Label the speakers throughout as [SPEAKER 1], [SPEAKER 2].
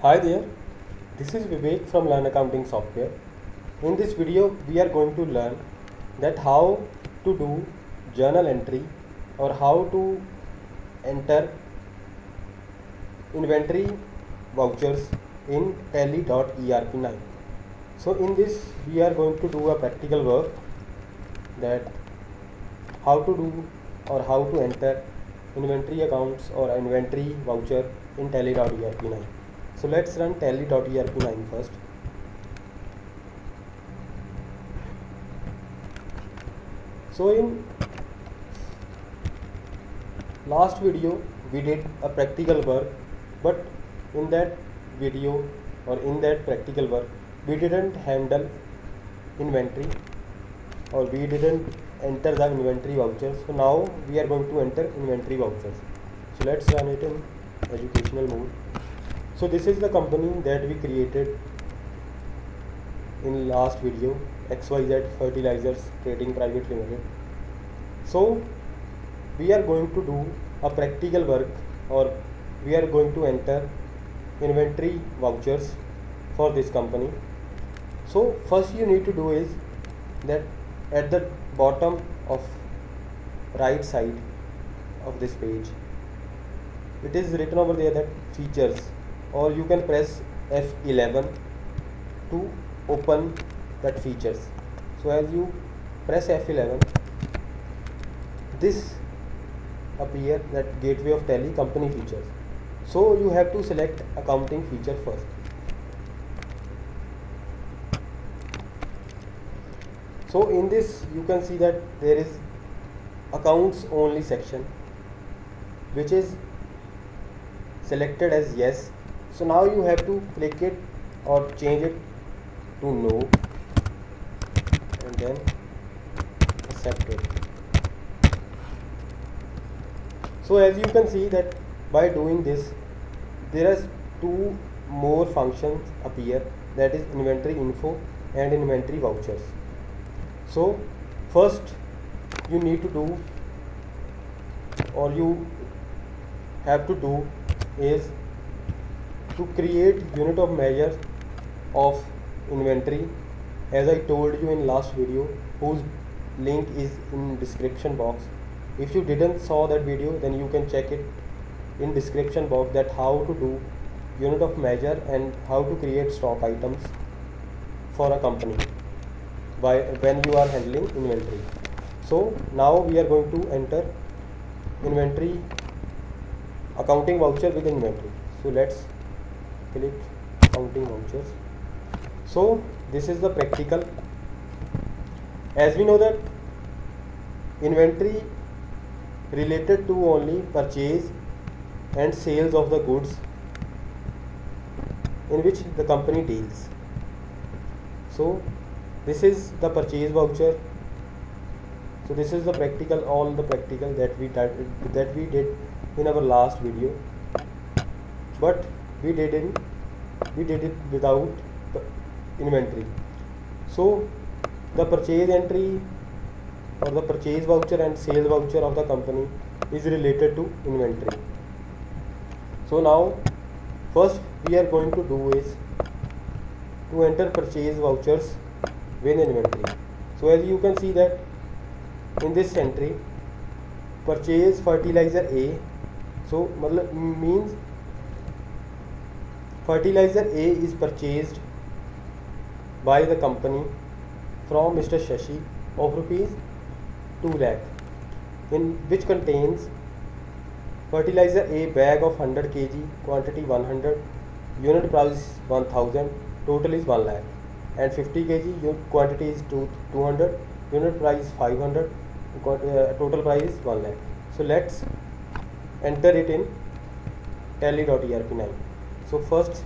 [SPEAKER 1] Hi there, this is Vivek from Learn Accounting Software. In this video, we are going to learn that how to do journal entry or how to enter inventory vouchers in Tally.ERP9. So in this, we are going to do a practical work that how to do or how to enter inventory accounts or inventory voucher in Tally.ERP9. So let's run Tally.ERP9 first. So in last video we did a practical work, but in that video or in that practical work we didn't handle inventory or we didn't enter the inventory vouchers. So now we are going to enter inventory vouchers. So let's run it in educational mode. So this is the company that we created in last video, XYZ Fertilizers Trading Private Limited. So we are going to do a practical work or we are going to enter inventory vouchers for this company. So first you need to do is that at the bottom of right side of this page it is written over there that features, or you can press F11 to open that features. So as you press F11, this appear that gateway of Tally company features. So you have to select accounting feature first. So in this you can see that there is accounts only section which is selected as yes. So now you have to click it or change it to no and then accept it. So as you can see that by doing this there are two more functions appear, that is inventory info and inventory vouchers. So first you need to do or you have to do is to create unit of measure of inventory, as I told you in last video, whose link is in description box. If you didn't saw that video, then you can check it in description box, that how to do unit of measure and how to create stock items for a company when you are handling inventory. So now we are going to enter inventory accounting voucher with inventory. So let's click accounting vouchers. So this is the practical. As we know that inventory related to only purchase and sales of the goods in which the company deals. So this is the purchase voucher. So this is the practical, all the practical that we did in our last video, but we did it without the inventory. So the purchase entry or the purchase voucher and sales voucher of the company is related to inventory. So now first we are going to do is to enter purchase vouchers with inventory. So as you can see that in this entry purchase fertilizer A, so means fertilizer A is purchased by the company from Mr. Shashi of rupees 2 lakh, in which contains fertilizer A bag of 100 kg, quantity 100, unit price 1000, total is 1 lakh, and 50 kg quantity is 200, unit price 500, total price is 1 lakh. So let's enter it in Tally.ERP9. So first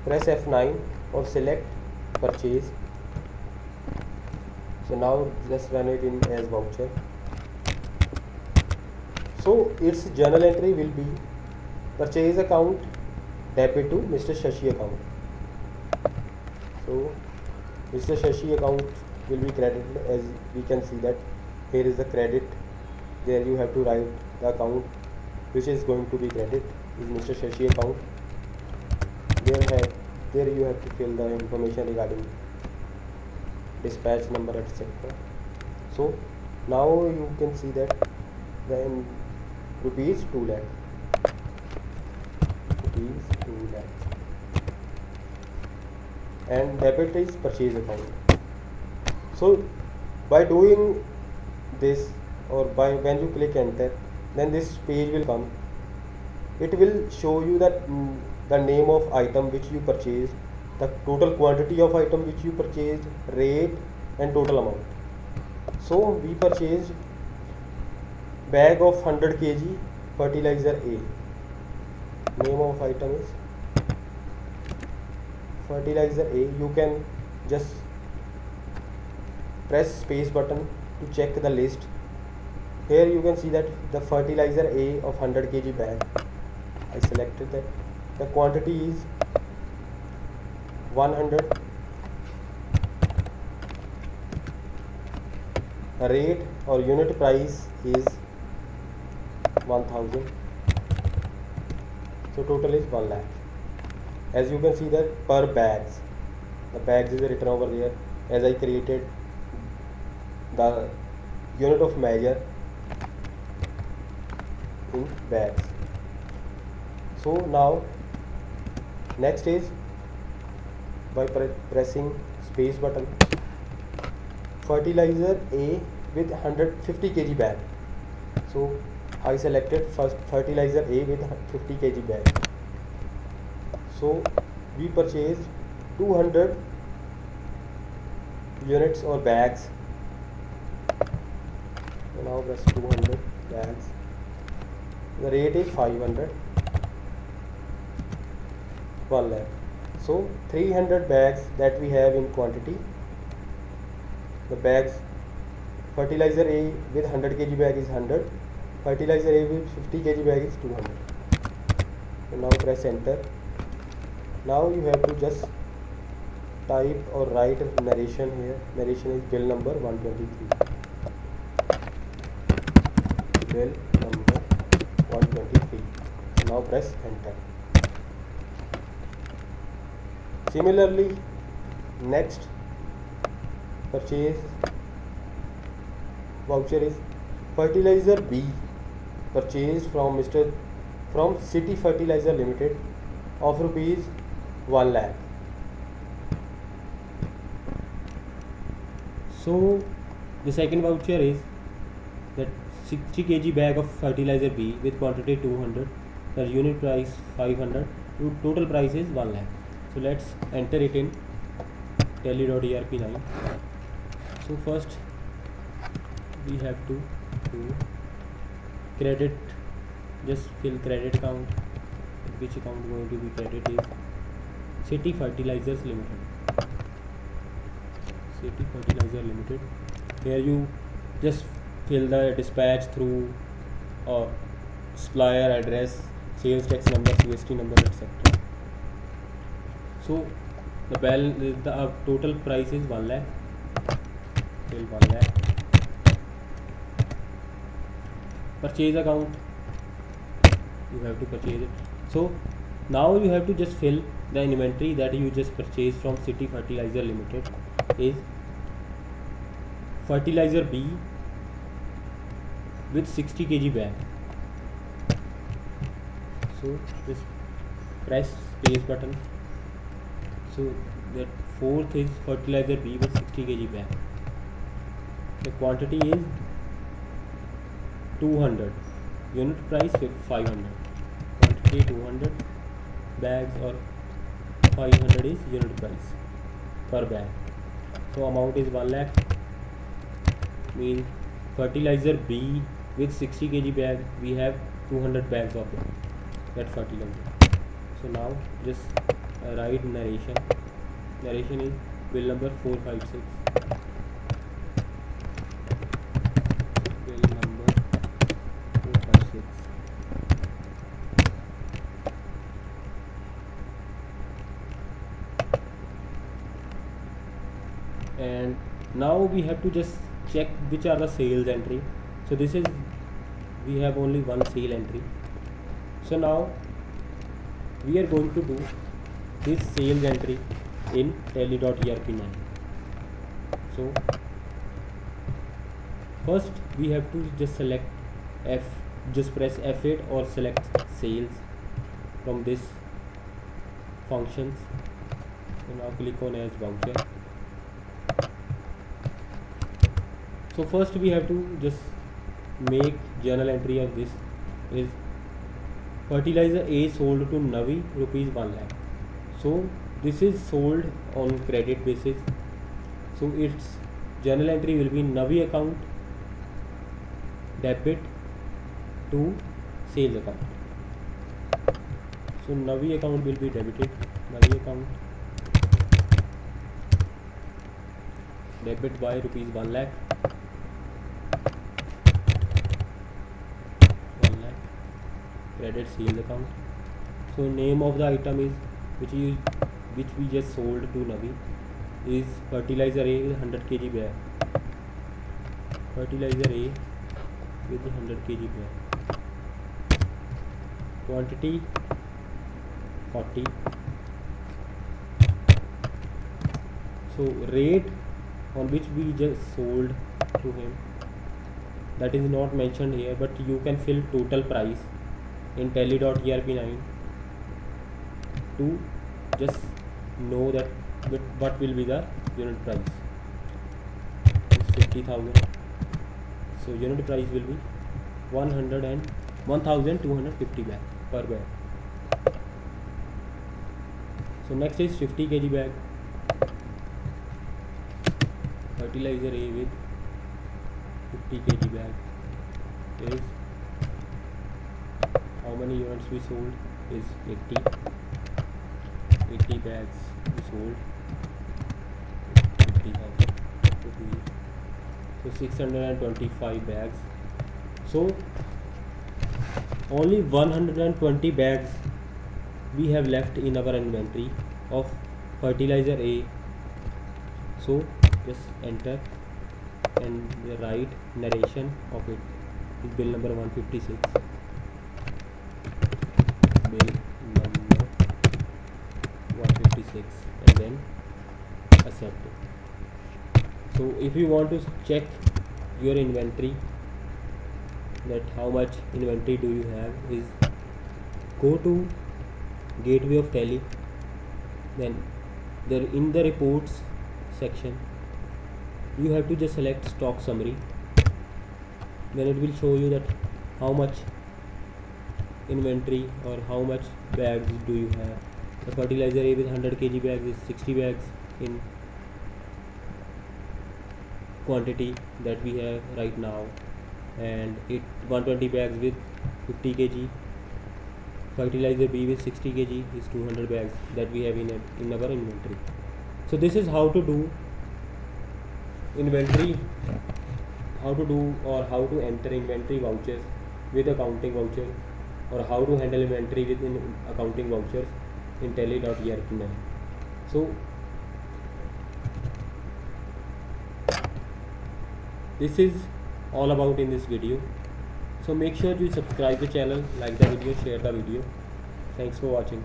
[SPEAKER 1] press F9 or select purchase. So now just run it in as voucher. So its journal entry will be purchase account debit to Mr. Shashi account. So Mr. Shashi account will be credited, as we can see that here is the credit. There you have to write the account which is going to be credit is Mr. Shashi account. there you have to fill the information regarding dispatch number, etc. So now you can see that then rupees 2 lakh, rupees 2 lakh, and debit is purchase account. So by doing this, or by when you click enter, then this page will come. It will show you that the name of item which you purchased, the total quantity of item which you purchased, rate and total amount. So we purchased bag of 100 kg fertilizer A. Name of item is fertilizer A. You can just press space button to check the list. Here you can see that the fertilizer A of 100 kg bag, I selected that. The quantity is 100. Rate or unit price is 1000. So total is 1 lakh. As you can see that per bags, the bags is written over there, as I created the unit of measure in bags. So now next is by pressing space button, fertilizer A with 150 kg bag. So I selected first fertilizer A with 50 kg bag. So we purchased 200 units or bags. So now press 200 bags. The rate is 500. 1 lakh. So 300 bags that we have in quantity. The bags, fertilizer A with 100 kg bag is 100. Fertilizer A with 50 kg bag is 200. So now press enter. Now you have to just type or write narration here. Narration is bill number 123. Bill number 123. So now press enter. Similarly, next purchase voucher is fertilizer B, purchased from City Fertilizer Limited of rupees 1 lakh. So the second voucher is that 60 kg bag of fertilizer B with quantity 200, the unit price 500, total price is 1 lakh. So let's enter it in tally.erp9. So first we have to do credit, just fill credit account. Which account going to be credit is City Fertilizers Limited. City Fertilizer Limited. Here you just fill the dispatch through or supplier address, sales tax number, CST number, etc. So the total price is 1 lakh. Fill 1 lakh. Purchase account, you have to purchase it. So now you have to just fill the inventory that you just purchased from City Fertilizer Limited is fertilizer B with 60 kg bag. So just press space button. So that fourth is fertilizer B with 60 kg bag. The quantity is 200. Unit price 500. Quantity 200 bags or 500 is unit price per bag. So amount is 1 lakh. Means fertilizer B with 60 kg bag, we have 200 bags of that fertilizer. So now just write narration. Narration is bill number 456. Bill number 456. And now we have to just check which are the sales entry. So this is, we have only one sale entry. So now we are going to do this sales entry in tally.erp9. So first we have to just select just press F8 or select sales from this functions, and now click on as voucher. So first we have to just make journal entry of this is fertilizer A sold to Navi rupees 1 lakh. So this is sold on credit basis, so its journal entry will be Navi account debit to sales account. So Navi account will be debited, Navi account debit by rupees 1 lakh, 1 lakh, credit sales account. So name of the item is which we just sold to Navi is fertilizer A with 100 kg bag, fertilizer A with 100 kg bag, quantity 40. So rate on which we just sold to him, that is not mentioned here, but you can fill total price in tally.erp9 to just know that what will be the unit price. It's 50,000, so unit price will be 1,250 bag per bag. So next is 50 kg bag, fertilizer A with 50 kg bag is how many units we sold is 80 bags we sold, 50,000 rupees, so 625 bags. So only 120 bags we have left in our inventory of fertilizer A. So just enter and write narration of it is bill number 156, bill number 156, and then accept it. So if you want to check your inventory, that how much inventory do you have, is go to gateway of Tally, then there in the reports section you have to just select stock summary, then it will show you that how much inventory or how much bags do you have. The fertilizer A with 100 kg bags is 60 bags in quantity that we have right now, and 120 bags with 50 kg. Fertilizer B with 60 kg is 200 bags that we have in our inventory. So this is how to do inventory, how to enter inventory vouchers with accounting voucher, or how to handle inventory within accounting vouchers in tally.erp9. So this is all about in this video. So make sure you subscribe the channel, like the video, share the video. Thanks for watching.